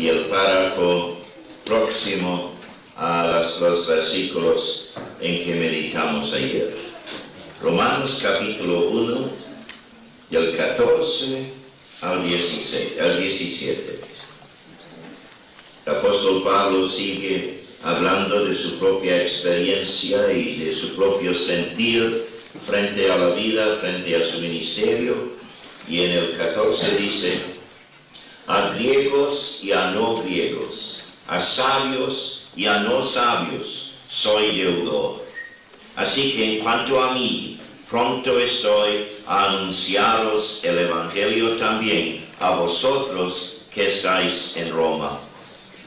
y el párrafo próximo a los versículos en que meditamos ayer. Romanos capítulo 1, del 14 al 17. El apóstol Pablo sigue hablando de su propia experiencia y de su propio sentir frente a la vida, frente a su ministerio, y en el 14 dice: a griegos y a no griegos, a sabios y a no sabios, soy deudor. Así que en cuanto a mí, pronto estoy a anunciaros el Evangelio también a vosotros que estáis en Roma.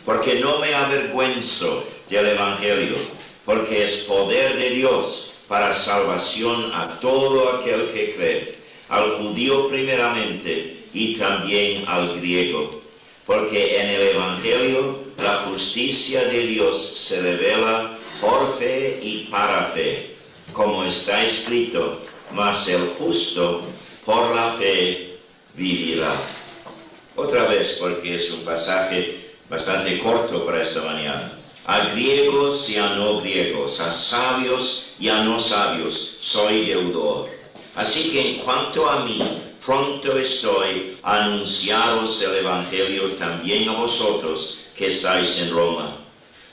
Porque no me avergüenzo del Evangelio, porque es poder de Dios para salvación a todo aquel que cree, al judío primeramente y también al griego. Porque en el Evangelio la justicia de Dios se revela por fe y para fe, como está escrito: mas el justo por la fe vivirá. Otra vez, porque es un pasaje bastante corto para esta mañana. A griegos y a no griegos, a sabios y a no sabios, soy deudor. Así que en cuanto a mí, pronto estoy a anunciaros el Evangelio también a vosotros que estáis en Roma.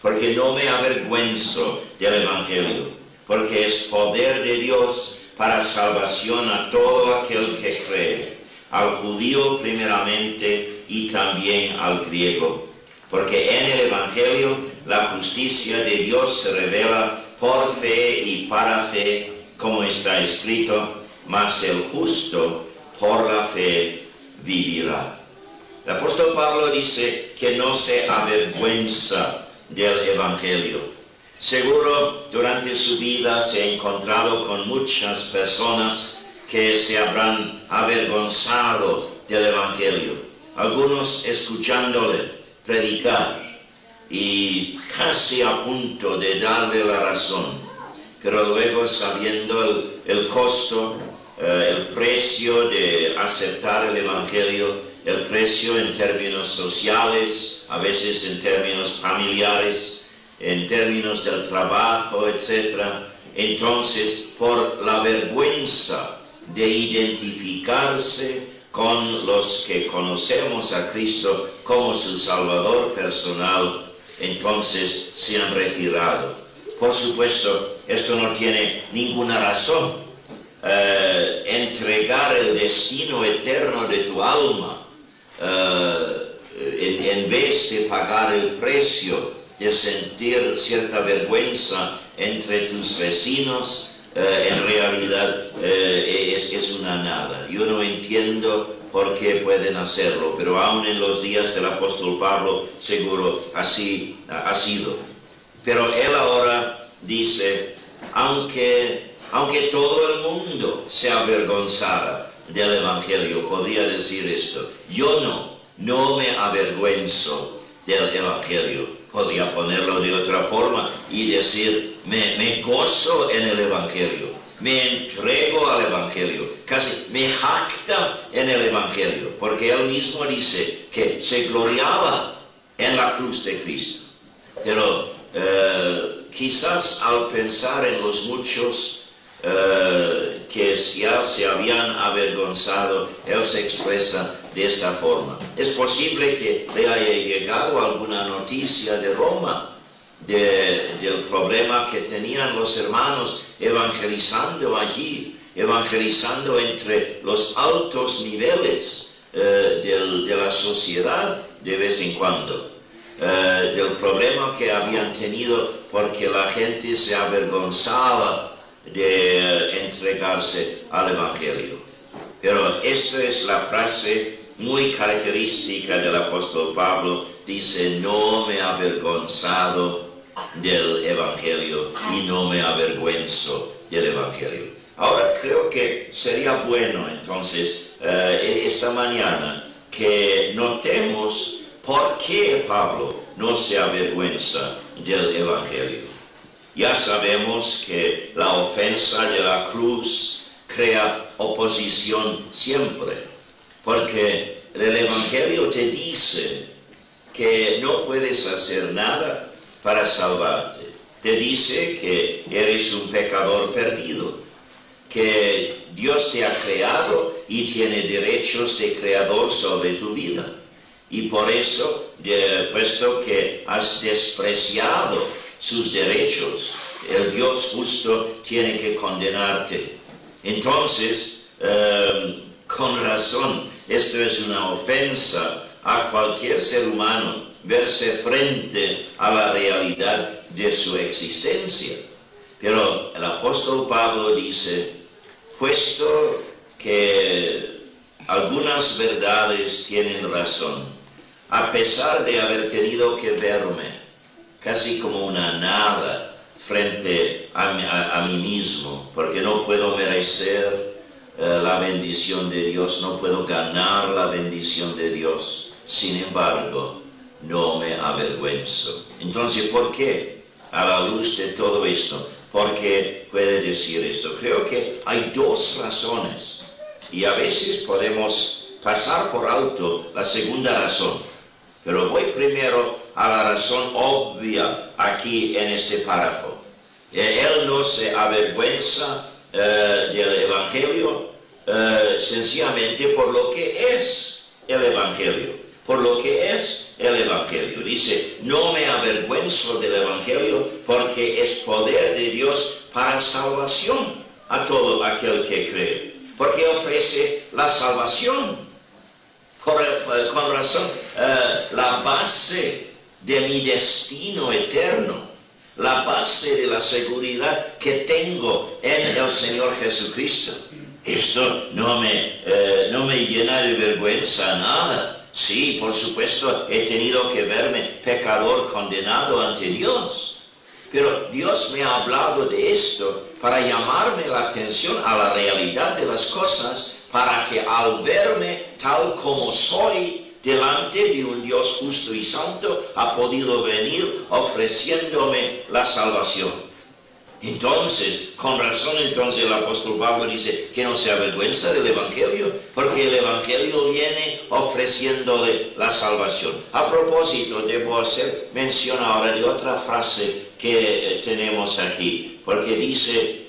Porque no me avergüenzo del Evangelio, porque es poder de Dios para salvación a todo aquel que cree, al judío primeramente y también al griego. Porque en el Evangelio la justicia de Dios se revela por fe y para fe, como está escrito: mas el justo por la fe vivirá. El apóstol Pablo dice que no se avergüenza del Evangelio. Seguro durante su vida se ha encontrado con muchas personas que se habrán avergonzado del Evangelio. Algunos escuchándole predicar y casi a punto de darle la razón, pero luego sabiendo el costo, el precio de aceptar el Evangelio, el precio en términos sociales, a veces en términos familiares, en términos del trabajo, etc. Entonces, por la vergüenza de identificarse con los que conocemos a Cristo como su Salvador personal, entonces se han retirado. Por supuesto, esto no tiene ninguna razón. Entregar el destino eterno de tu alma en vez de pagar el precio de sentir cierta vergüenza entre tus vecinos, en realidad es una nada. Yo no entiendo por qué pueden hacerlo, pero aún en los días del apóstol Pablo seguro así ha sido. Pero él ahora dice: aunque todo el mundo se avergonzara del Evangelio, podría decir esto: yo no me avergüenzo del Evangelio. Podría ponerlo de otra forma y decir: me gozo en el Evangelio, me entrego al Evangelio, casi me jacta en el Evangelio, porque él mismo dice que se gloriaba en la cruz de Cristo. Pero quizás al pensar en los muchos que ya se habían avergonzado, él se expresa de esta forma. Es posible que le haya llegado alguna noticia de Roma, del problema que tenían los hermanos evangelizando allí, evangelizando entre los altos niveles de la sociedad de vez en cuando, del problema que habían tenido porque la gente se avergonzaba de entregarse al Evangelio. Pero esta es la frase muy característica del apóstol Pablo. Dice: no me he avergonzado del Evangelio y no me avergüenzo del Evangelio. Ahora creo que sería bueno entonces esta mañana que notemos por qué Pablo no se avergüenza del Evangelio. Ya sabemos que la ofensa de la cruz crea oposición siempre, porque el Evangelio te dice que no puedes hacer nada para salvarte. Te dice que eres un pecador perdido, que Dios te ha creado y tiene derechos de creador sobre tu vida. Y por eso, puesto que has despreciado sus derechos, el Dios justo tiene que condenarte. Entonces, con razón, esto es una ofensa a cualquier ser humano, verse frente a la realidad de su existencia. Pero el apóstol Pablo dice, puesto que algunas verdades tienen razón, a pesar de haber tenido que verme casi como una nada frente a mí mismo, porque no puedo merecer la bendición de Dios, no puedo ganar la bendición de Dios. Sin embargo, no me avergüenzo. Entonces, ¿por qué? A la luz de todo esto, ¿por qué puede decir esto? Creo que hay dos razones, y a veces podemos pasar por alto la segunda razón. Pero voy primero a la razón obvia aquí en este párrafo. Él no se avergüenza del Evangelio sencillamente por lo que es el Evangelio. Por lo que es el Evangelio. Dice, no me avergüenzo del Evangelio porque es poder de Dios para salvación a todo aquel que cree. Porque ofrece la salvación. Con razón, la base de mi destino eterno, la base de la seguridad que tengo en el Señor Jesucristo. Esto no me llena de vergüenza nada. Sí, por supuesto, he tenido que verme pecador condenado ante Dios. Pero Dios me ha hablado de esto para llamarme la atención a la realidad de las cosas, para que al verme tal como soy delante de un Dios justo y santo, ha podido venir ofreciéndome la salvación. Entonces, con razón, entonces el apóstol Pablo dice que no se avergüenza del Evangelio, porque el Evangelio viene ofreciéndole la salvación. A propósito, debo hacer mención ahora de otra frase que tenemos aquí, porque dice,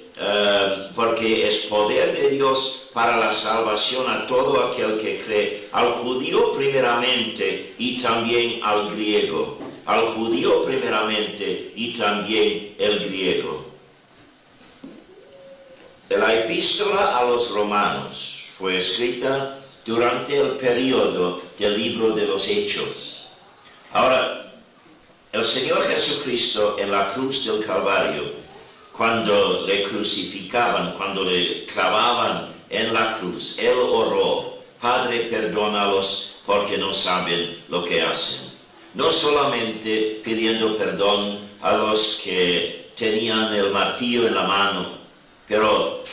porque es poder de Dios para la salvación a todo aquel que cree, al judío primeramente y también al griego. Al judío primeramente y también el griego. La epístola a los romanos fue escrita durante el periodo del libro de los Hechos. Ahora, el Señor Jesucristo en la cruz del Calvario, cuando le crucificaban, cuando le clavaban en la cruz, Él oró, Padre, perdónalos porque no saben lo que hacen. No solamente pidiendo perdón a los que tenían el martillo en la mano, pero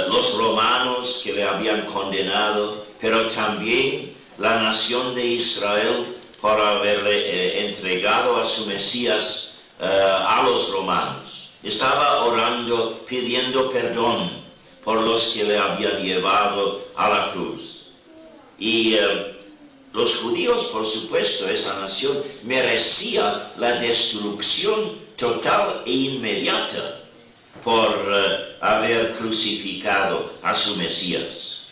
los romanos que le habían condenado, pero también la nación de Israel por haberle entregado a su Mesías a los romanos. Estaba orando, pidiendo perdón por los que le habían llevado a la cruz. Y los judíos, por supuesto, esa nación merecía la destrucción total e inmediata por haber crucificado a su Mesías.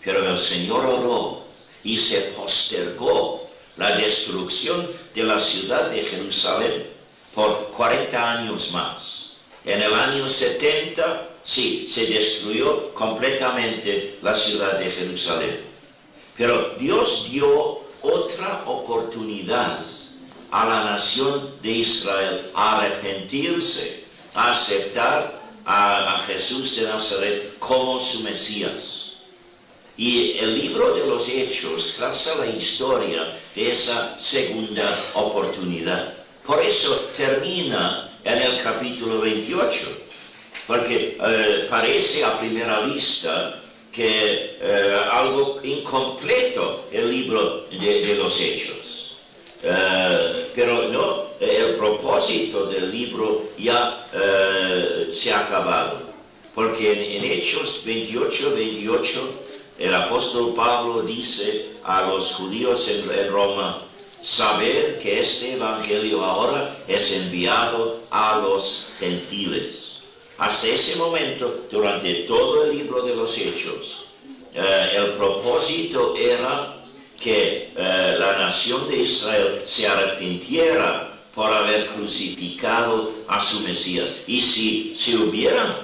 Pero el Señor oró y se postergó la destrucción de la ciudad de Jerusalén por 40 años más. En el año 70, sí, se destruyó completamente la ciudad de Jerusalén. Pero Dios dio otra oportunidad a la nación de Israel a arrepentirse, a aceptar a Jesús de Nazaret como su Mesías. Y el libro de los Hechos traza la historia de esa segunda oportunidad. Por eso termina en el capítulo 28, porque parece a primera vista que algo incompleto el libro de los Hechos. Pero no, el propósito del libro ya se ha acabado, porque en Hechos 28, el apóstol Pablo dice a los judíos en Roma, sabed que este evangelio ahora es enviado a los gentiles. Hasta ese momento, durante todo el libro de los Hechos, el propósito era que la nación de Israel se arrepintiera por haber crucificado a su Mesías. Y si se hubieran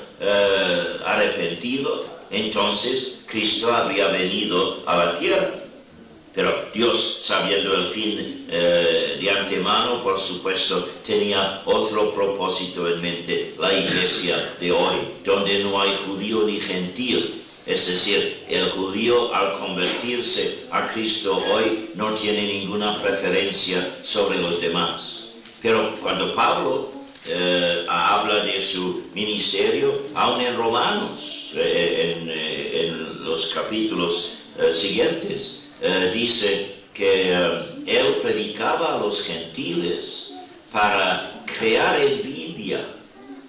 arrepentido, entonces Cristo habría venido a la tierra. Pero Dios, sabiendo el fin de antemano, por supuesto, tenía otro propósito en mente, la iglesia de hoy, donde no hay judío ni gentil. Es decir, el judío al convertirse a Cristo hoy no tiene ninguna preferencia sobre los demás. Pero cuando Pablo habla de su ministerio, aún en Romanos, en los capítulos siguientes, dice que él predicaba a los gentiles para crear envidia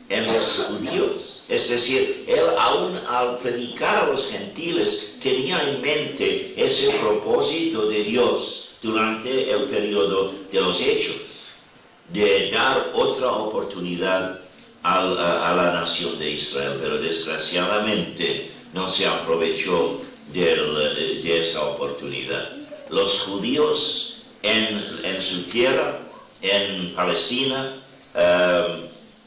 en los judíos. Es decir, él aún al predicar a los gentiles tenía en mente ese propósito de Dios durante el periodo de los Hechos, de dar otra oportunidad a la nación de Israel, pero desgraciadamente no se aprovechó de esa oportunidad. Los judíos en su tierra, en Palestina,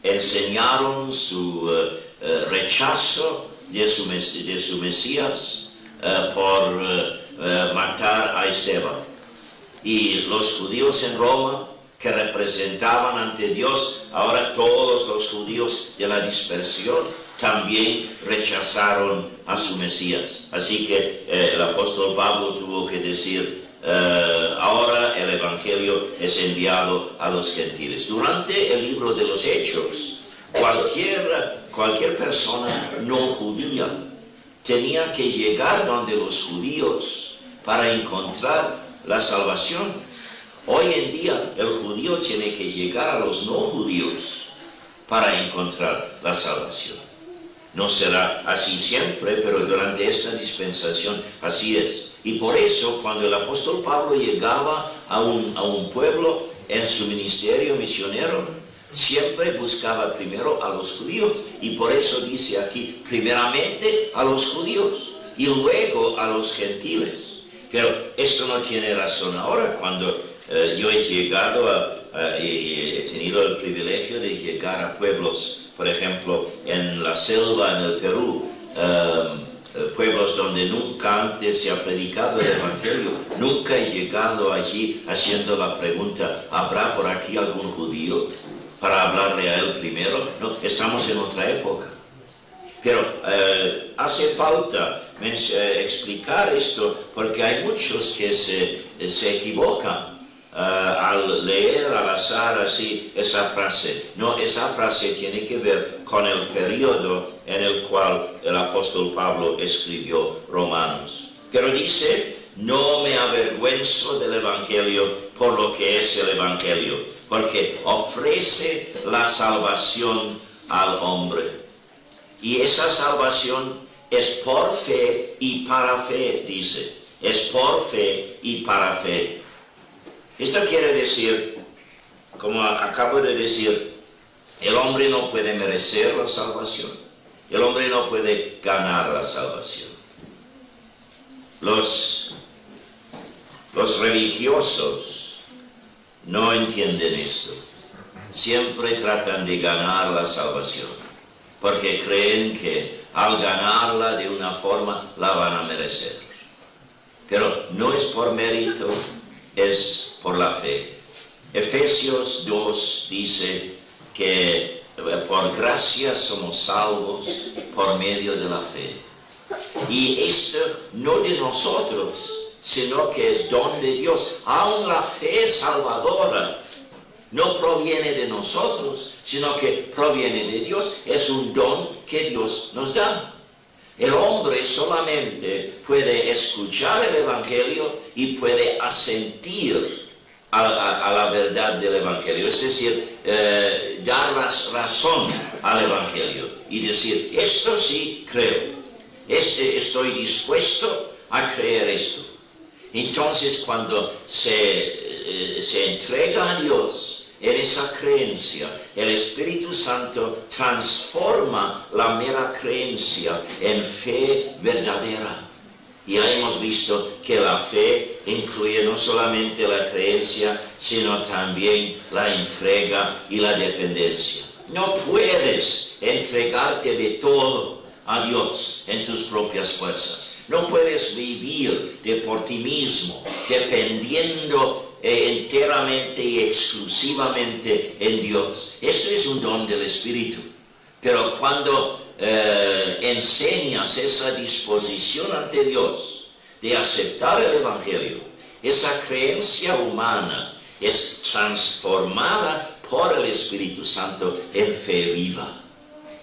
enseñaron su rechazo de su Mesías por matar a Esteban. Y los judíos en Roma, que representaban ante Dios, ahora todos los judíos de la dispersión también rechazaron a su Mesías. Así que el apóstol Pablo tuvo que decir, ahora el Evangelio es enviado a los gentiles. Durante el libro de los Hechos, cualquier persona no judía tenía que llegar donde los judíos para encontrar la salvación. Hoy en día el judío tiene que llegar a los no judíos para encontrar la salvación. No será así siempre, pero durante esta dispensación así es. Y por eso, cuando el apóstol Pablo llegaba a un pueblo en su ministerio misionero, siempre buscaba primero a los judíos. Y por eso dice aquí, primeramente a los judíos y luego a los gentiles. Pero esto no tiene razón ahora. Cuando yo he llegado he tenido el privilegio de llegar a pueblos, por ejemplo, en la selva, en el Perú, pueblos donde nunca antes se ha predicado el Evangelio. Nunca he llegado allí haciendo la pregunta, ¿habrá por aquí algún judío para hablarle a él primero? No, estamos en otra época. Pero hace falta explicar esto, porque hay muchos que se equivocan al leer al azar así esa frase. No, esa frase tiene que ver con el periodo en el cual el apóstol Pablo escribió Romanos. Pero dice, no me avergüenzo del Evangelio por lo que es el Evangelio, porque ofrece la salvación al hombre. Y esa salvación es por fe y para fe, dice. Es por fe y para fe. Esto quiere decir, como acabo de decir, el hombre no puede merecer la salvación. El hombre no puede ganar la salvación. Los religiosos no entienden esto. Siempre tratan de ganar la salvación, porque creen que al ganarla de una forma la van a merecer. Pero no es por mérito, es por la fe. Efesios 2 dice que por gracia somos salvos por medio de la fe. Y esto no de nosotros, sino que es don de Dios. Aún la fe salvadora no proviene de nosotros, sino que proviene de Dios. Es un don que Dios nos da. El hombre solamente puede escuchar el Evangelio y puede asentir a la verdad del Evangelio. Es decir, dar razón al Evangelio y decir, esto sí creo, estoy dispuesto a creer esto. Entonces, cuando se se entrega a Dios en esa creencia, el Espíritu Santo transforma la mera creencia en fe verdadera. Ya hemos visto que la fe incluye no solamente la creencia, sino también la entrega y la dependencia. No puedes entregarte de todo a Dios en tus propias fuerzas. No puedes vivir de por ti mismo, dependiendo enteramente y exclusivamente en Dios. Esto es un don del Espíritu. Pero cuando enseñas esa disposición ante Dios de aceptar el Evangelio, esa creencia humana es transformada por el Espíritu Santo en fe viva.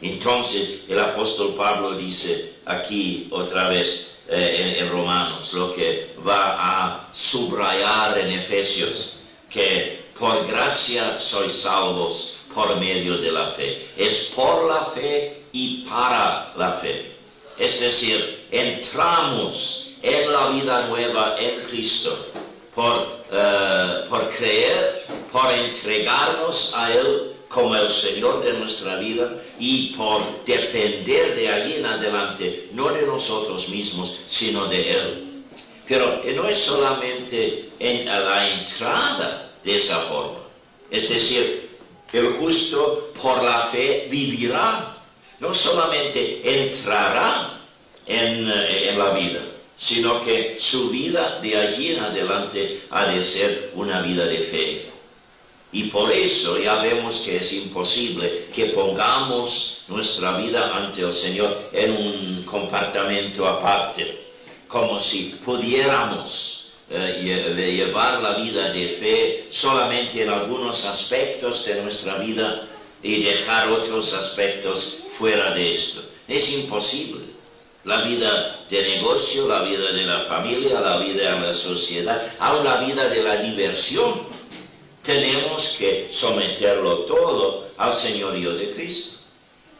Entonces el apóstol Pablo dice aquí otra vez en Romanos, lo que va a subrayar en Efesios, que por gracia sois salvos por medio de la fe. Es por la fe y para la fe. Es decir, entramos en la vida nueva en Cristo por creer, por entregarnos a Él como el Señor de nuestra vida y por depender de allí en adelante, no de nosotros mismos, sino de Él. Pero no es solamente en la entrada de esa forma. Es decir, el justo por la fe vivirá, no solamente entrará en la vida, sino que su vida de allí en adelante ha de ser una vida de fe. Y por eso ya vemos que es imposible que pongamos nuestra vida ante el Señor en un compartimento aparte, como si pudiéramos llevar la vida de fe solamente en algunos aspectos de nuestra vida y dejar otros aspectos fuera de esto. Es imposible. La vida de negocio, la vida de la familia, la vida de la sociedad, aún la vida de la diversión, tenemos que someterlo todo al señorío de Cristo,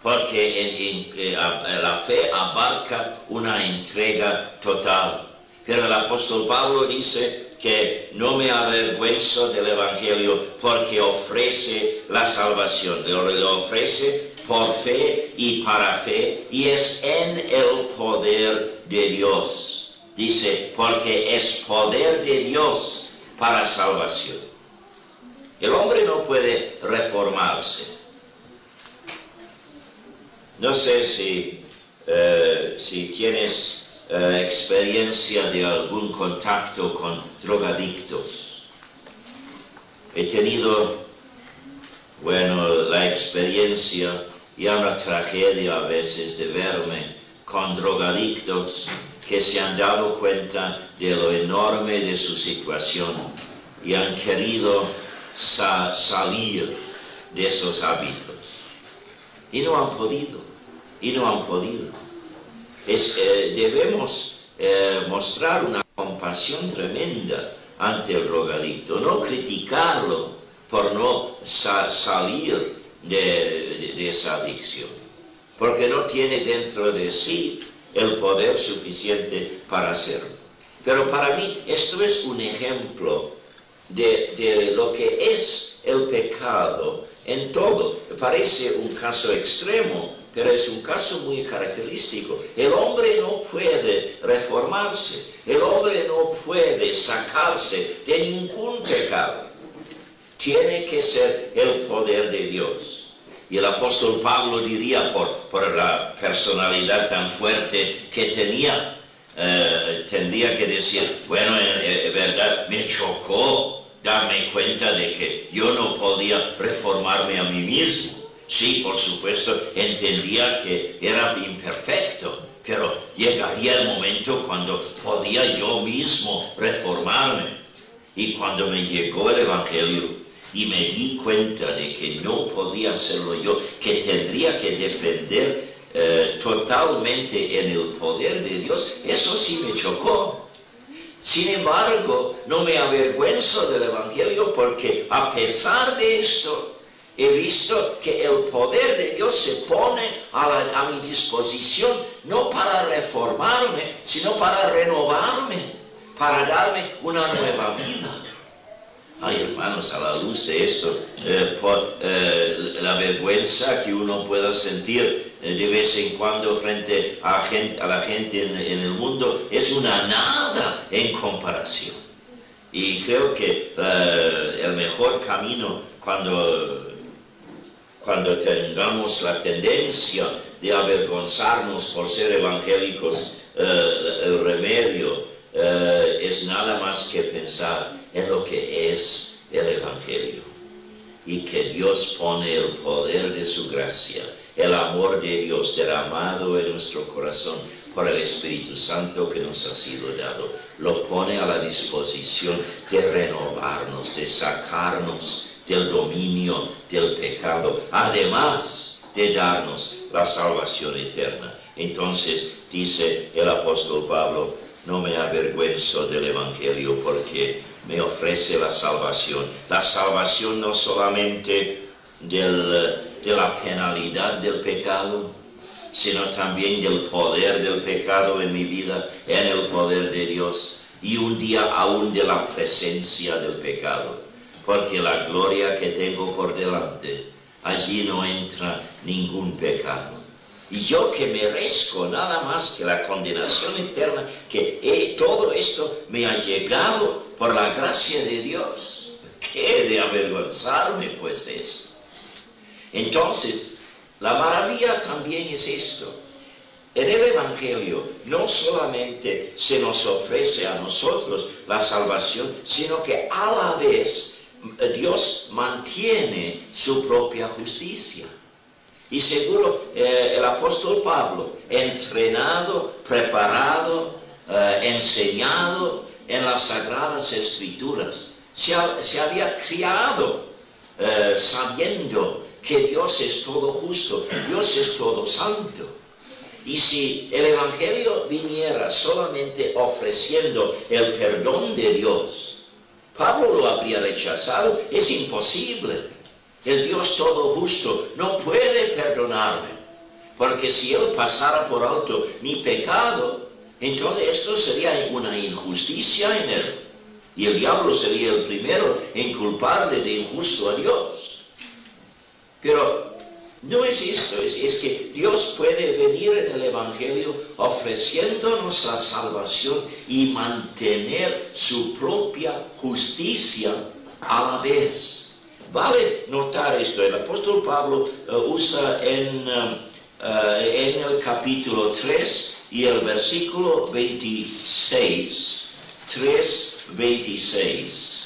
porque la fe abarca una entrega total. Pero el apóstol Pablo dice que no me avergüenzo del Evangelio porque ofrece la salvación, lo ofrece por fe y para fe, y es en el poder de Dios. Dice, porque es poder de Dios para salvación. El hombre no puede reformarse. No sé si tienes experiencia de algún contacto con drogadictos. He tenido, la experiencia y una tragedia a veces de verme con drogadictos que se han dado cuenta de lo enorme de su situación y han querido salir de esos hábitos y no han podido. Debemos mostrar una compasión tremenda ante el drogadicto, no criticarlo por no salir de esa adicción, porque no tiene dentro de sí el poder suficiente para hacerlo. Pero para mí esto es un ejemplo de lo que es el pecado en todo. Parece un caso extremo, pero es un caso muy característico. El hombre no puede reformarse, el hombre no puede sacarse de ningún pecado. Tiene que ser el poder de Dios. Y el apóstol Pablo diría, por la personalidad tan fuerte que tenía, tendría que decir, verdad, me chocó darme cuenta de que yo no podía reformarme a mí mismo. Sí, por supuesto, entendía que era imperfecto, pero llegaría el momento cuando podía yo mismo reformarme. Y cuando me llegó el Evangelio y me di cuenta de que no podía hacerlo yo, que tendría que depender totalmente en el poder de Dios, eso sí me chocó. Sin embargo, no me avergüenzo del Evangelio porque a pesar de esto, he visto que el poder de Dios se pone a mi disposición, no para reformarme, sino para renovarme, para darme una nueva vida. Ay, hermanos, a la luz de esto, la vergüenza que uno pueda sentir de vez en cuando frente a la gente en el mundo es una nada en comparación. Y creo que el mejor camino cuando tengamos la tendencia de avergonzarnos por ser evangélicos, el remedio es nada más que pensar en lo que es el Evangelio y que Dios pone el poder de su gracia, el amor de Dios derramado en nuestro corazón por el Espíritu Santo que nos ha sido dado. Lo pone a la disposición de renovarnos, de sacarnos del dominio del pecado, además de darnos la salvación eterna. Entonces dice el apóstol Pablo: no me avergüenzo del Evangelio porque me ofrece la salvación. La salvación no solamente de la penalidad del pecado, sino también del poder del pecado en mi vida, en el poder de Dios, y un día aún de la presencia del pecado. Porque la gloria que tengo por delante, allí no entra ningún pecado. Y yo que merezco nada más que la condenación eterna, que todo esto me ha llegado por la gracia de Dios. ¿Qué he de avergonzarme pues de esto? Entonces, la maravilla también es esto. En el Evangelio no solamente se nos ofrece a nosotros la salvación, sino que a la vez Dios mantiene su propia justicia. Y seguro el apóstol Pablo, entrenado, preparado, enseñado en las Sagradas Escrituras, se había criado sabiendo que Dios es todo justo, Dios es todo santo. Y si el Evangelio viniera solamente ofreciendo el perdón de Dios, Pablo lo habría rechazado. Es imposible. El Dios todo justo no puede perdonarme, porque si Él pasara por alto mi pecado, entonces esto sería una injusticia en Él. Y el diablo sería el primero en culparle de injusto a Dios. Pero no es esto, es que Dios puede venir en el Evangelio ofreciéndonos la salvación y mantener su propia justicia a la vez. Vale notar esto. El apóstol Pablo usa en el capítulo 3 y el versículo 26. 3:26.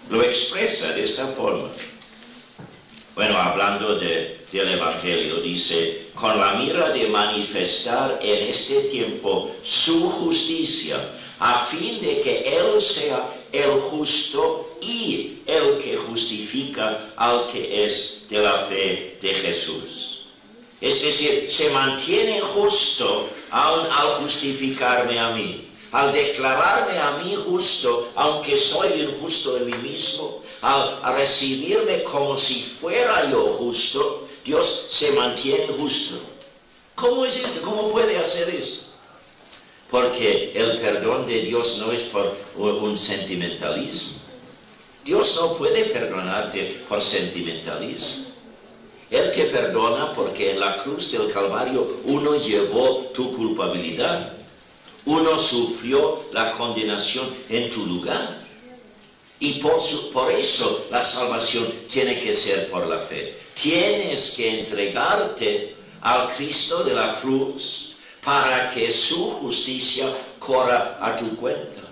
Lo expresa de esta forma. Bueno, hablando del Evangelio, dice: con la mira de manifestar en este tiempo su justicia, a fin de que Él sea el justo y el que justifica al que es de la fe de Jesús. Es decir, se mantiene justo aun al justificarme a mí, al declararme a mí justo, aunque soy injusto en mí mismo, al recibirme como si fuera yo justo. Dios se mantiene justo. ¿Cómo es esto? ¿Cómo puede hacer esto? Porque el perdón de Dios no es por un sentimentalismo. Dios no puede perdonarte por sentimentalismo. Él te perdona porque en la cruz del Calvario uno llevó tu culpabilidad. Uno sufrió la condenación en tu lugar. Y por eso la salvación tiene que ser por la fe. Tienes que entregarte al Cristo de la cruz para que su justicia corra a tu cuenta.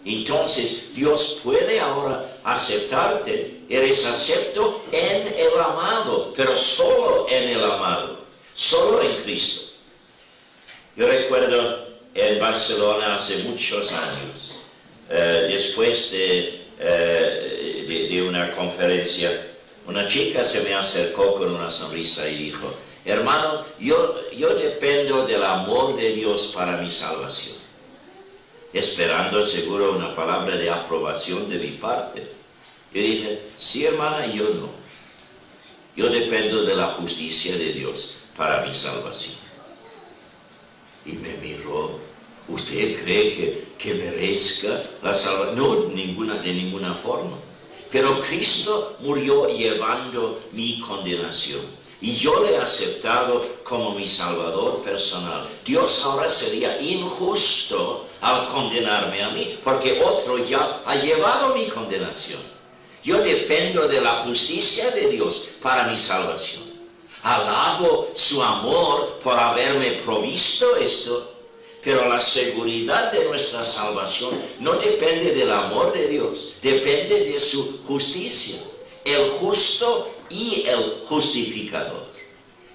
Entonces Dios puede ahora aceptarte. Eres acepto en el amado, pero solo en el amado, solo en Cristo. Yo recuerdo en Barcelona hace muchos años, después de una conferencia, una chica se me acercó con una sonrisa y dijo: hermano, yo dependo del amor de Dios para mi salvación. Esperando seguro una palabra de aprobación de mi parte. Yo dije: sí, hermana, yo no. Yo dependo de la justicia de Dios para mi salvación. Y me miró ¿Usted cree que merezca la salvación? No, de ninguna forma. Pero Cristo murió llevando mi condenación. Y yo le he aceptado como mi Salvador personal. Dios ahora sería injusto al condenarme a mí, porque otro ya ha llevado mi condenación. Yo dependo de la justicia de Dios para mi salvación. Alabo su amor por haberme provisto esto. Pero la seguridad de nuestra salvación no depende del amor de Dios, depende de su justicia, el justo y el justificador.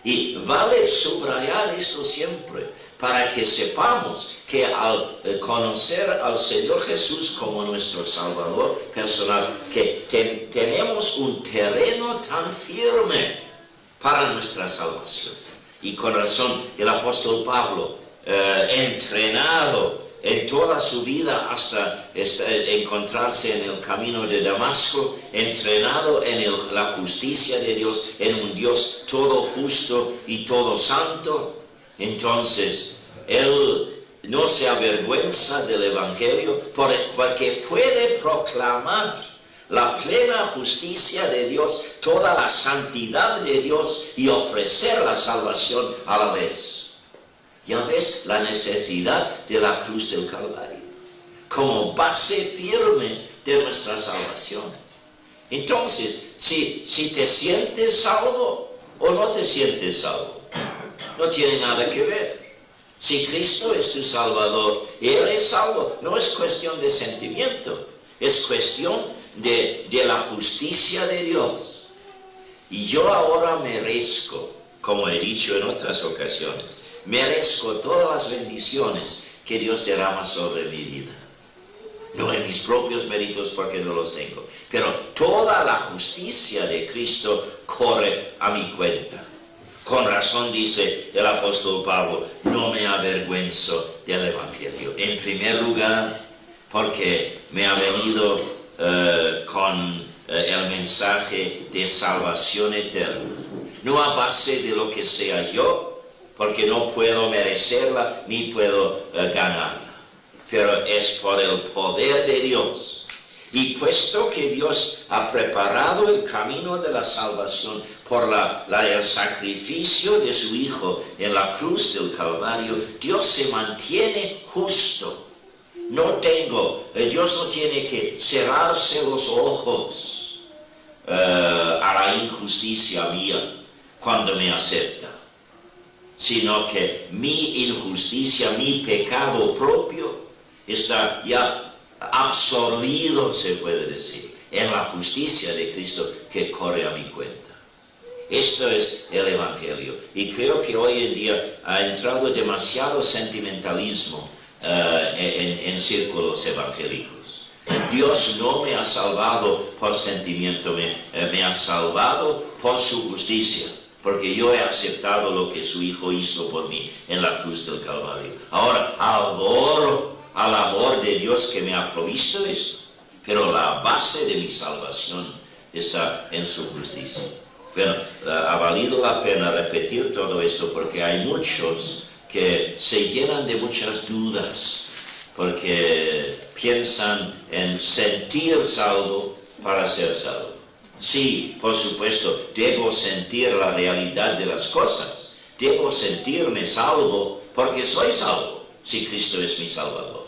Y vale subrayar esto siempre, para que sepamos que al conocer al Señor Jesús como nuestro Salvador personal, que tenemos un terreno tan firme para nuestra salvación. Y con razón el apóstol Pablo, entrenado en toda su vida hasta encontrarse en el camino de Damasco, entrenado en la justicia de Dios, en un Dios todo justo y todo santo. Entonces, él no se avergüenza del Evangelio porque puede proclamar la plena justicia de Dios, toda la santidad de Dios y ofrecer la salvación a la vez. Ya ves la necesidad de la cruz del Calvario como base firme de nuestra salvación. Entonces, si te sientes salvo o no te sientes salvo, no tiene nada que ver. Si Cristo es tu Salvador y Él es salvo, no es cuestión de sentimiento, es cuestión de la justicia de Dios. Y yo ahora merezco, como he dicho en otras ocasiones, merezco todas las bendiciones que Dios derrama sobre mi vida. No en mis propios méritos porque no los tengo, pero toda la justicia de Cristo corre a mi cuenta. Con razón dice el apóstol Pablo, no me avergüenzo del Evangelio. En primer lugar, porque me ha venido con el mensaje de salvación eterna. No a base de lo que sea yo, porque no puedo merecerla ni puedo ganarla. Pero es por el poder de Dios. Y puesto que Dios ha preparado el camino de la salvación por el sacrificio de su Hijo en la cruz del Calvario, Dios se mantiene justo. Dios no tiene que cerrarse los ojos a la injusticia mía cuando me acepta, sino que mi injusticia, mi pecado propio está ya absorbido, se puede decir, en la justicia de Cristo que corre a mi cuenta. Esto es el Evangelio. Y creo que hoy en día ha entrado demasiado sentimentalismo en círculos evangélicos. Dios no me ha salvado por sentimiento, me ha salvado por su justicia, porque yo he aceptado lo que su Hijo hizo por mí en la cruz del Calvario. Ahora adoro al amor de Dios que me ha provisto esto, pero la base de mi salvación está en su justicia. Bueno, ha valido la pena repetir todo esto porque hay muchos que se llenan de muchas dudas porque piensan en sentir salvo para ser salvo. Sí, por supuesto, debo sentir la realidad de las cosas. Debo sentirme salvo porque soy salvo, si Cristo es mi Salvador.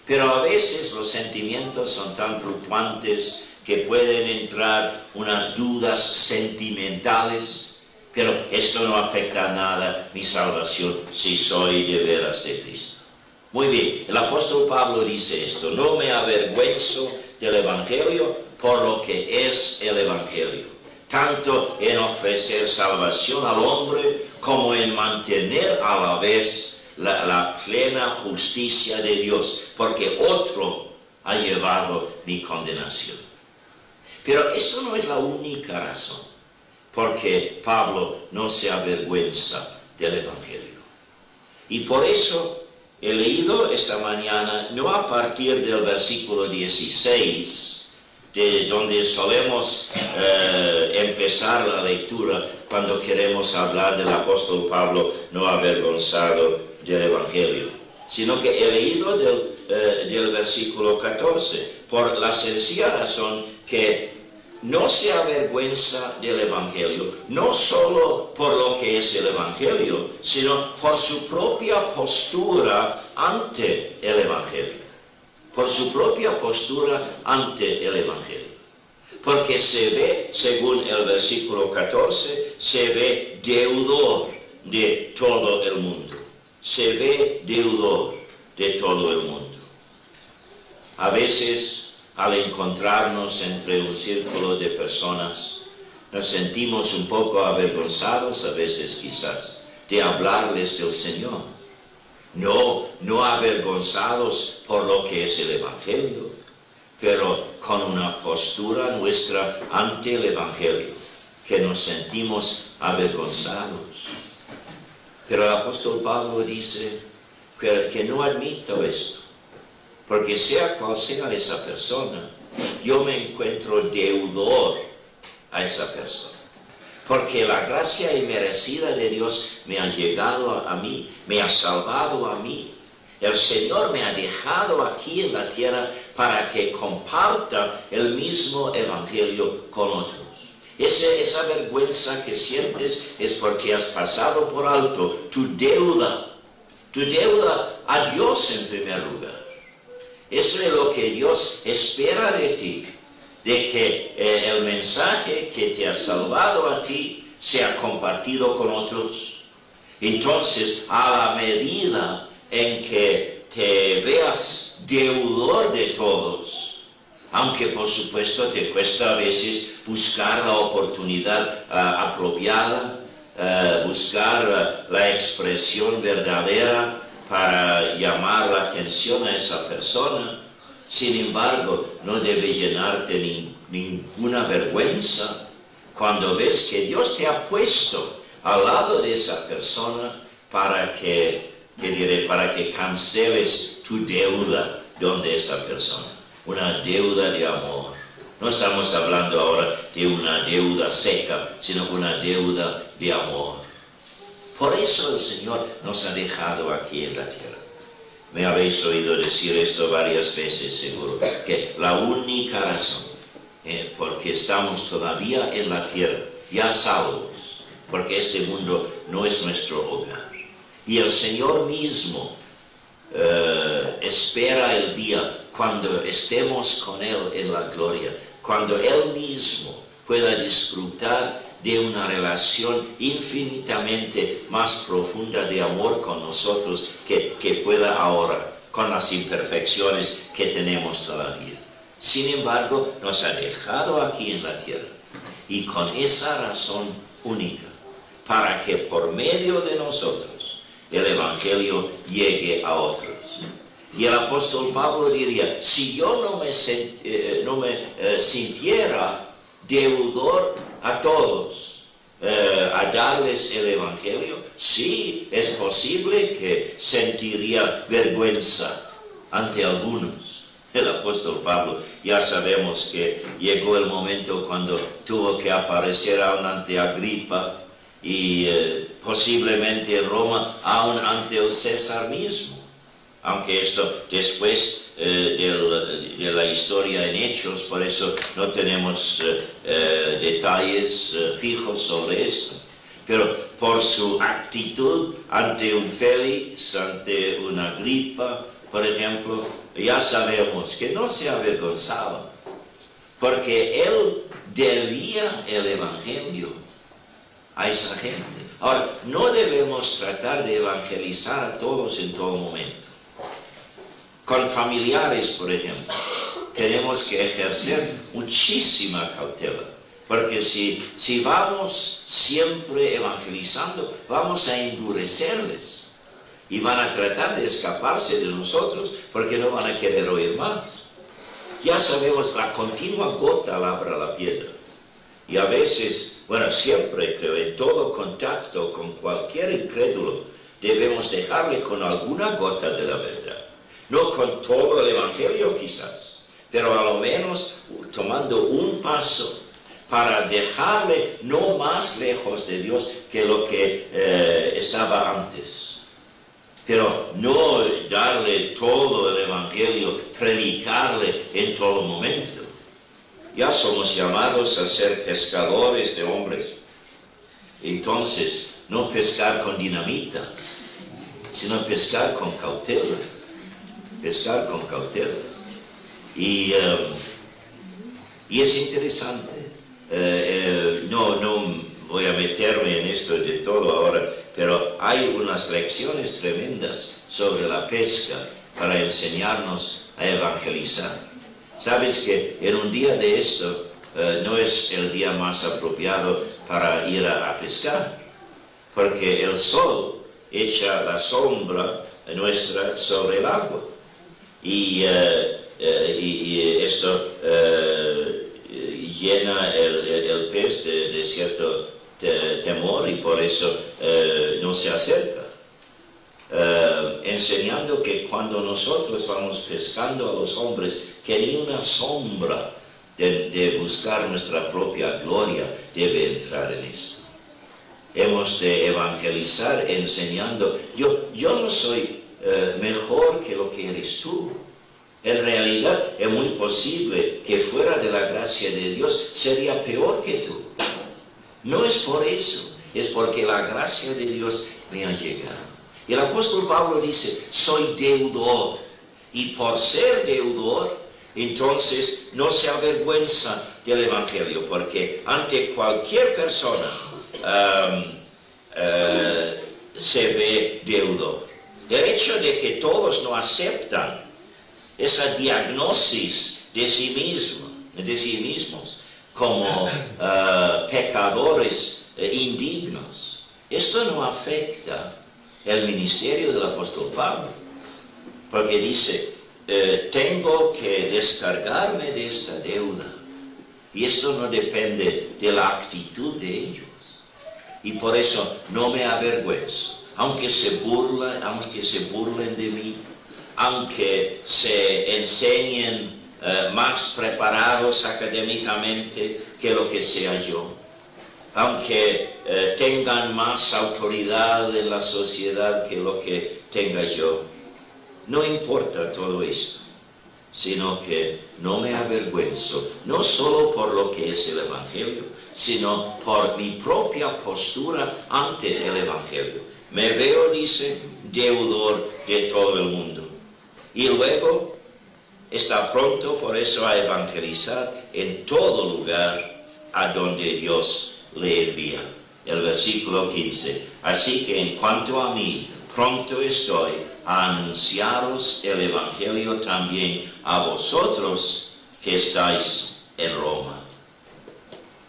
Pero a veces los sentimientos son tan fluctuantes que pueden entrar unas dudas sentimentales, pero esto no afecta nada mi salvación si soy de veras de Cristo. Muy bien, el apóstol Pablo dice esto: no me avergüenzo del Evangelio por lo que es el Evangelio, tanto en ofrecer salvación al hombre como en mantener a la vez la plena justicia de Dios, porque otro ha llevado mi condenación. Pero esto no es la única razón porque Pablo no se avergüenza del Evangelio. Y por eso he leído esta mañana, no a partir del versículo 16, de donde solemos empezar la lectura cuando queremos hablar del apóstol Pablo no avergonzado del Evangelio. sino que he leído del versículo 14, por la sencilla razón que no se avergüenza del Evangelio, no solo por lo que es el Evangelio, sino por su propia postura ante el Evangelio. Por su propia postura ante el Evangelio. Porque se ve, según el versículo 14, se ve deudor de todo el mundo. Se ve deudor de todo el mundo. A veces, al encontrarnos entre un círculo de personas, nos sentimos un poco avergonzados, a veces quizás, de hablarles del Señor. No avergonzados por lo que es el Evangelio, pero con una postura nuestra ante el Evangelio, que nos sentimos avergonzados. Pero el apóstol Pablo dice que no admito esto. Porque sea cual sea esa persona, yo me encuentro deudor a esa persona. Porque la gracia inmerecida de Dios me ha llegado a mí, me ha salvado a mí. El Señor me ha dejado aquí en la tierra para que comparta el mismo Evangelio con otros. Esa vergüenza que sientes es porque has pasado por alto tu deuda a Dios en primer lugar. Eso es lo que Dios espera de ti, de que el mensaje que te ha salvado a ti sea compartido con otros. Entonces, a la medida en que te veas deudor de todos, aunque por supuesto te cuesta a veces buscar la oportunidad apropiada, buscar la expresión verdadera para llamar la atención a esa persona. Sin embargo, no debe llenarte ninguna vergüenza cuando ves que Dios te ha puesto al lado de esa persona para que canceles tu deuda donde esa persona. Una deuda de amor. No estamos hablando ahora de una deuda seca, sino una deuda de amor. Por eso el Señor nos ha dejado aquí en la tierra. Me habéis oído decir esto varias veces, seguro, que la única razón porque estamos todavía en la tierra, ya salvos, porque este mundo no es nuestro hogar. Y el Señor mismo espera el día cuando estemos con Él en la gloria, cuando Él mismo pueda disfrutar de una relación infinitamente más profunda de amor con nosotros que pueda ahora, con las imperfecciones que tenemos todavía. Sin embargo, nos ha dejado aquí en la tierra, y con esa razón única, para que por medio de nosotros el Evangelio llegue a otros. Y el apóstol Pablo diría, si yo no me sintiera deudor a todos, a darles el Evangelio, sí, es posible que sentiría vergüenza ante algunos. El apóstol Pablo, ya sabemos que llegó el momento cuando tuvo que aparecer aún ante Agripa y posiblemente en Roma, aún ante el César mismo. Aunque esto después de la historia en Hechos, por eso no tenemos detalles fijos sobre esto. Pero por su actitud ante un Félix, ante una Agripa, por ejemplo, ya sabemos que no se avergonzaba, porque él debía el Evangelio a esa gente. Ahora, no debemos tratar de evangelizar a todos en todo momento. Con familiares, por ejemplo, tenemos que ejercer muchísima cautela, porque si vamos siempre evangelizando, vamos a endurecerles y van a tratar de escaparse de nosotros porque no van a querer oír más. Ya sabemos, la continua gota labra la piedra, y a veces, bueno, siempre creo, en todo contacto con cualquier incrédulo, debemos dejarle con alguna gota de la verdad. No con todo el Evangelio quizás, pero a lo menos tomando un paso para dejarle no más lejos de Dios que lo que estaba antes. pero no darle todo el Evangelio, predicarle en todo momento. Ya somos llamados a ser pescadores de hombres. Entonces, no pescar con dinamita, sino pescar con cautela. Pescar con cautela. Y es interesante. No voy a meterme en esto de todo ahora, pero hay unas lecciones tremendas sobre la pesca para enseñarnos a evangelizar. Sabes que en un día de esto no es el día más apropiado para ir a pescar, porque el sol echa la sombra nuestra sobre el agua y esto llena el pez de cierto temor y por eso no se acerca. Enseñando que cuando nosotros vamos pescando a los hombres, que ni una sombra de buscar nuestra propia gloria debe entrar en esto. Hemos de evangelizar enseñando, yo no soy mejor que lo que eres tú. En realidad es muy posible que fuera de la gracia de Dios sería peor que tú. No es por eso, es porque la gracia de Dios me ha llegado. Y el apóstol Pablo dice, soy deudor. Y por ser deudor, entonces no se avergüenza del Evangelio, porque ante cualquier persona se ve deudor. El hecho de que todos no aceptan esa diagnosis de sí mismos como pecadores indignos, esto no afecta el ministerio del apóstol Pablo, porque dice, tengo que descargarme de esta deuda, y esto no depende de la actitud de ellos, y por eso no me avergüenzo, aunque se burlen de mí, aunque se enseñen más preparados académicamente que lo que sea yo, aunque tengan más autoridad en la sociedad que lo que tenga yo. No importa todo esto, sino que no me avergüenzo, no solo por lo que es el Evangelio, sino por mi propia postura ante el Evangelio. Me veo, dice, deudor de todo el mundo. Y luego está pronto por eso a evangelizar en todo lugar a donde Dios le envía. El versículo 15. Así que en cuanto a mí, pronto estoy a anunciaros el Evangelio también a vosotros que estáis en Roma.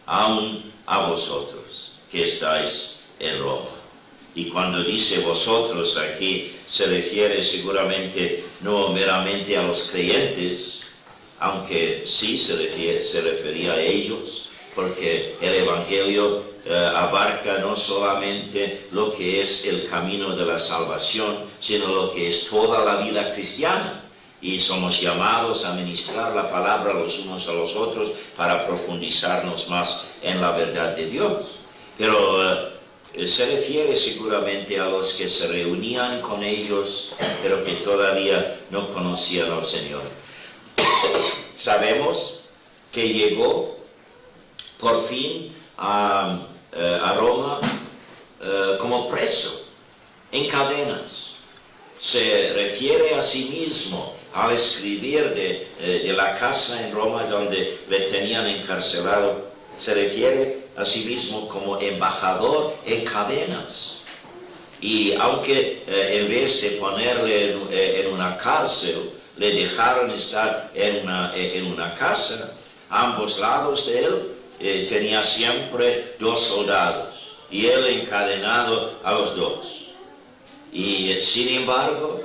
Aún a vosotros que estáis en Roma. Y cuando dice vosotros aquí, se refiere seguramente no meramente a los creyentes, aunque sí se refería a ellos, porque el Evangelio abarca no solamente lo que es el camino de la salvación, sino lo que es toda la vida cristiana. Y somos llamados a ministrar la palabra los unos a los otros para profundizarnos más en la verdad de Dios. Pero se refiere seguramente a los que se reunían con ellos, pero que todavía no conocían al Señor. Sabemos que llegó por fin a Roma como preso, en cadenas. Se refiere a sí mismo al escribir de la casa en Roma donde le tenían encarcelado. Se refiere a sí mismo como embajador en cadenas. Y aunque en vez de ponerle en una cárcel, le dejaron estar en una casa, a ambos lados de él tenía siempre 2 soldados, y él encadenado a los 2. Y sin embargo,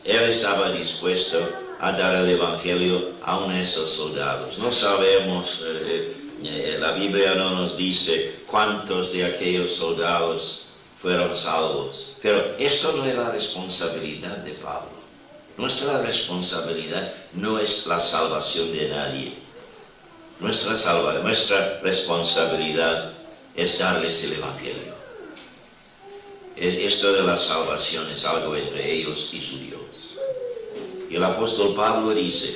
él estaba dispuesto a dar el Evangelio aún a esos soldados. No sabemos, la Biblia no nos dice cuántos de aquellos soldados fueron salvos, pero esto no es la responsabilidad de Pablo. Nuestra responsabilidad no es la salvación de nadie. Nuestra responsabilidad es darles el Evangelio. Esto de la salvación es algo entre ellos y su Dios. Y el apóstol Pablo dice,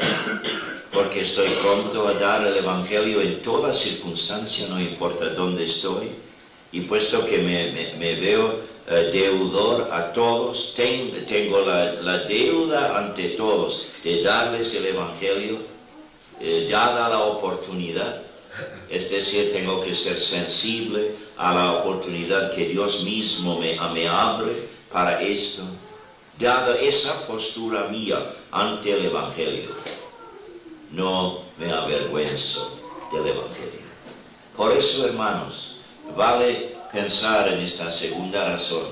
porque estoy pronto a dar el Evangelio en toda circunstancia, no importa dónde estoy, y puesto que me veo deudor a todos, tengo la deuda ante todos de darles el Evangelio, dada la oportunidad. Es decir, tengo que ser sensible a la oportunidad que Dios mismo me abre para esto. Dada esa postura mía ante el Evangelio, no me avergüenzo del Evangelio. Por eso, hermanos, vale pensar en esta segunda razón,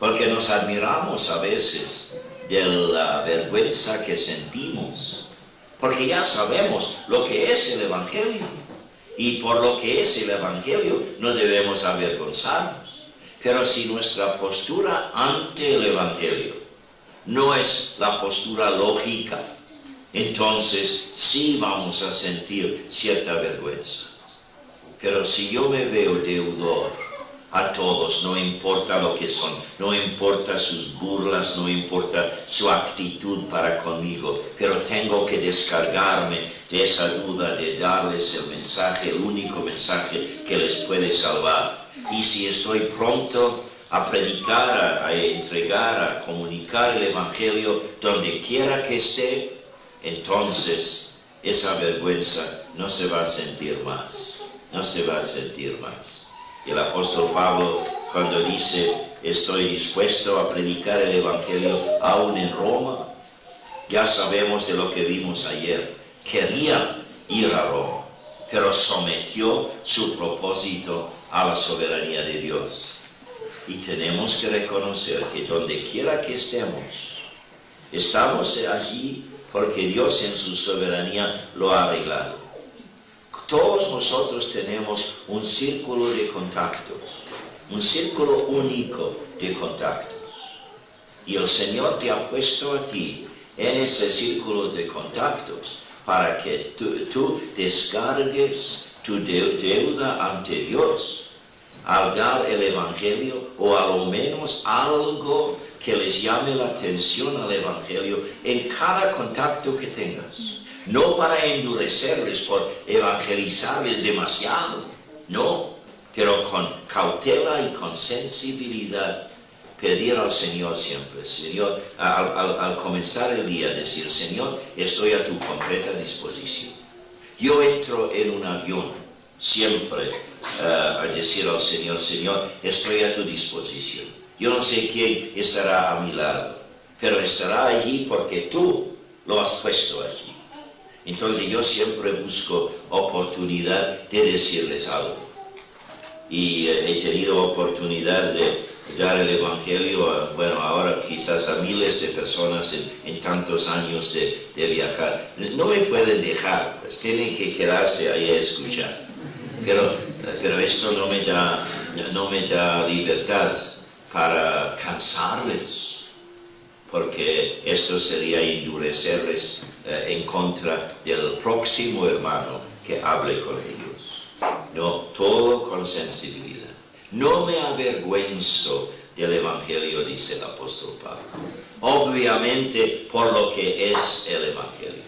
porque nos admiramos a veces de la vergüenza que sentimos, porque ya sabemos lo que es el Evangelio, y por lo que es el Evangelio no debemos avergonzarnos. Pero si nuestra postura ante el Evangelio no es la postura lógica, entonces sí vamos a sentir cierta vergüenza. Pero si yo me veo deudor a todos, no importa lo que son, no importa sus burlas, no importa su actitud para conmigo, pero tengo que descargarme de esa duda de darles el mensaje, el único mensaje que les puede salvar. Y si estoy pronto a predicar, a entregar, a comunicar el Evangelio donde quiera que esté, entonces esa vergüenza no se va a sentir más, no se va a sentir más. Y el apóstol Pablo, cuando dice, estoy dispuesto a predicar el Evangelio aún en Roma, ya sabemos de lo que vimos ayer. Quería ir a Roma, pero sometió su propósito a la soberanía de Dios. Y tenemos que reconocer que donde quiera que estamos allí porque Dios en su soberanía lo ha arreglado. Todos nosotros tenemos un círculo de contactos, un círculo único de contactos. Y el Señor te ha puesto a ti en ese círculo de contactos para que tú descargues tu deuda ante Dios al dar el Evangelio, o a lo menos algo que les llame la atención al Evangelio en cada contacto que tengas. No para endurecerles por evangelizarles demasiado, no, pero con cautela y con sensibilidad pedir al Señor siempre. Señor, al comenzar el día, decir, Señor, estoy a tu completa disposición. Yo entro en un avión siempre a decir al Señor, Señor, estoy a tu disposición. Yo no sé quién estará a mi lado, pero estará allí porque tú lo has puesto allí. Entonces yo siempre busco oportunidad de decirles algo. Y he tenido oportunidad de dar el Evangelio, bueno, ahora quizás a miles de personas en tantos años de viajar. No me pueden dejar, pues tienen que quedarse ahí a escuchar. Pero esto no me da libertad para cansarles, porque esto sería endurecerles en contra del próximo hermano que hable con ellos. No, todo con sensibilidad. No me avergüenzo del Evangelio, dice el apóstol Pablo. Obviamente por lo que es el Evangelio.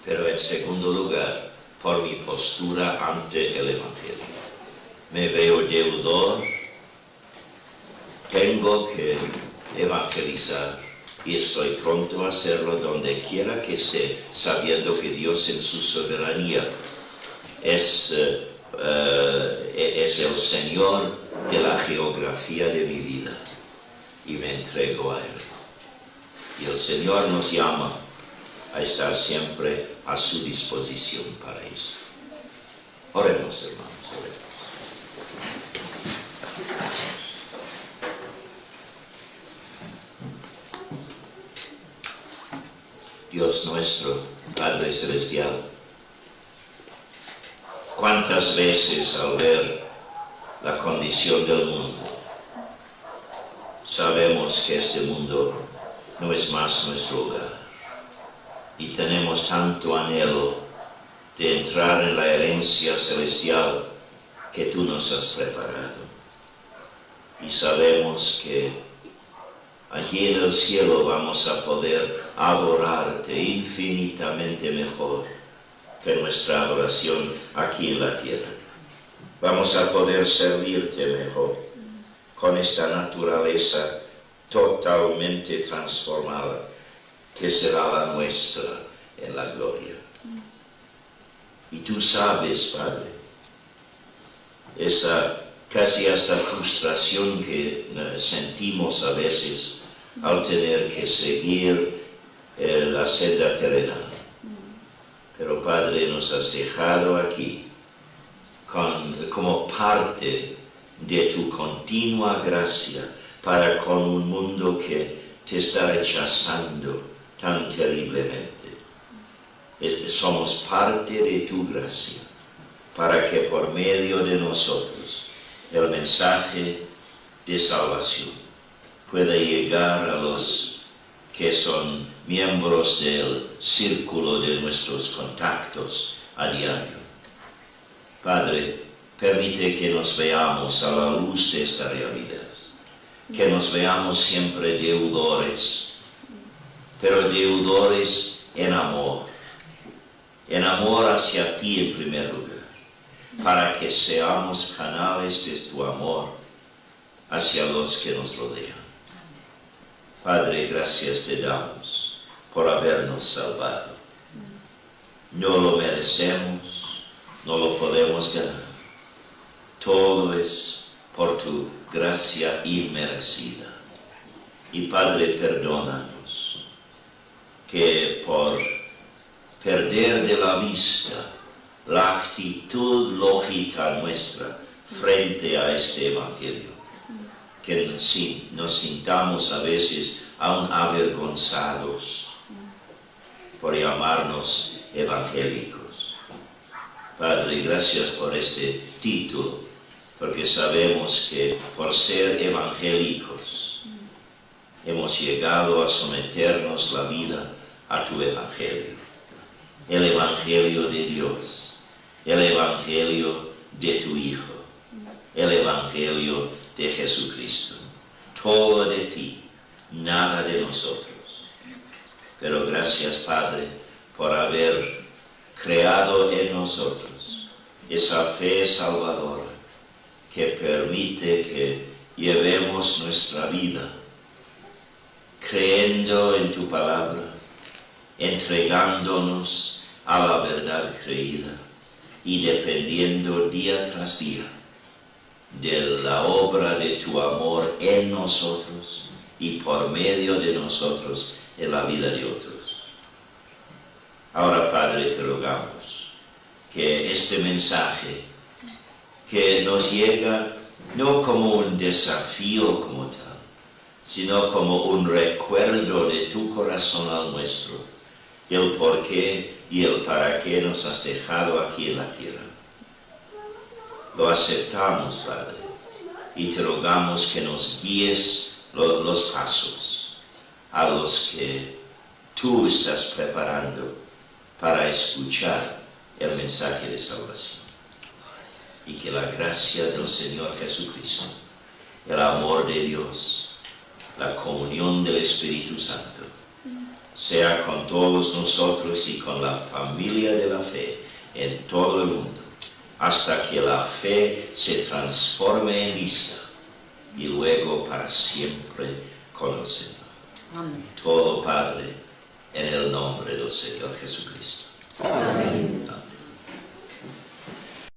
Pero en segundo lugar, por mi postura ante el Evangelio. Me veo deudor, tengo que evangelizar y estoy pronto a hacerlo donde quiera que esté, sabiendo que Dios en su soberanía es el Señor de la geografía de mi vida y me entrego a Él. Y el Señor nos llama a estar siempre a su disposición para esto. Oremos, hermanos, oremos. Dios nuestro, Padre Celestial, cuántas veces al ver la condición del mundo, sabemos que este mundo no es más nuestro hogar y tenemos tanto anhelo de entrar en la herencia celestial que tú nos has preparado. y sabemos que allí en el cielo vamos a poder adorarte infinitamente mejor que nuestra adoración aquí en la tierra. Vamos a poder servirte mejor con esta naturaleza totalmente transformada que será la nuestra en la gloria. Y tú sabes, Padre, esa casi hasta frustración que sentimos a veces al tener que seguir la senda terrenal. Pero Padre, nos has dejado aquí como parte de tu continua gracia para con un mundo que te está rechazando tan terriblemente. Somos parte de tu gracia para que por medio de nosotros el mensaje de salvación pueda llegar a los que son miembros del círculo de nuestros contactos a diario. Padre, permite que nos veamos a la luz de esta realidad, que nos veamos siempre deudores, pero deudores en amor hacia ti en primer lugar, para que seamos canales de tu amor hacia los que nos rodean. Padre, gracias te damos por habernos salvado. No lo merecemos, no lo podemos ganar. Todo es por tu gracia inmerecida. Y Padre, perdónanos que por perder de la vista la actitud lógica nuestra frente a este Evangelio, que nos sintamos a veces aún avergonzados por llamarnos evangélicos. Padre, gracias por este título, porque sabemos que por ser evangélicos hemos llegado a someternos la vida a tu Evangelio, el Evangelio de Dios, el Evangelio de tu Hijo, el Evangelio de Jesucristo. Todo de ti, nada de nosotros. Pero gracias, Padre, por haber creado en nosotros esa fe salvadora que permite que llevemos nuestra vida creyendo en tu palabra, entregándonos a la verdad creída y dependiendo día tras día de la obra de tu amor en nosotros y por medio de nosotros en la vida de otros. Ahora, Padre, te rogamos que este mensaje que nos llega no como un desafío como tal, sino como un recuerdo de tu corazón al nuestro, del por qué y el para qué nos has dejado aquí en la tierra. Lo aceptamos, Padre, y te rogamos que nos guíes los pasos a los que tú estás preparando para escuchar el mensaje de salvación. Y que la gracia del Señor Jesucristo, el amor de Dios, la comunión del Espíritu Santo, sea con todos nosotros y con la familia de la fe en todo el mundo, hasta que la fe se transforme en vista y luego para siempre con el Señor. Amén. Todo, Padre, en el nombre del Señor Jesucristo. Amén.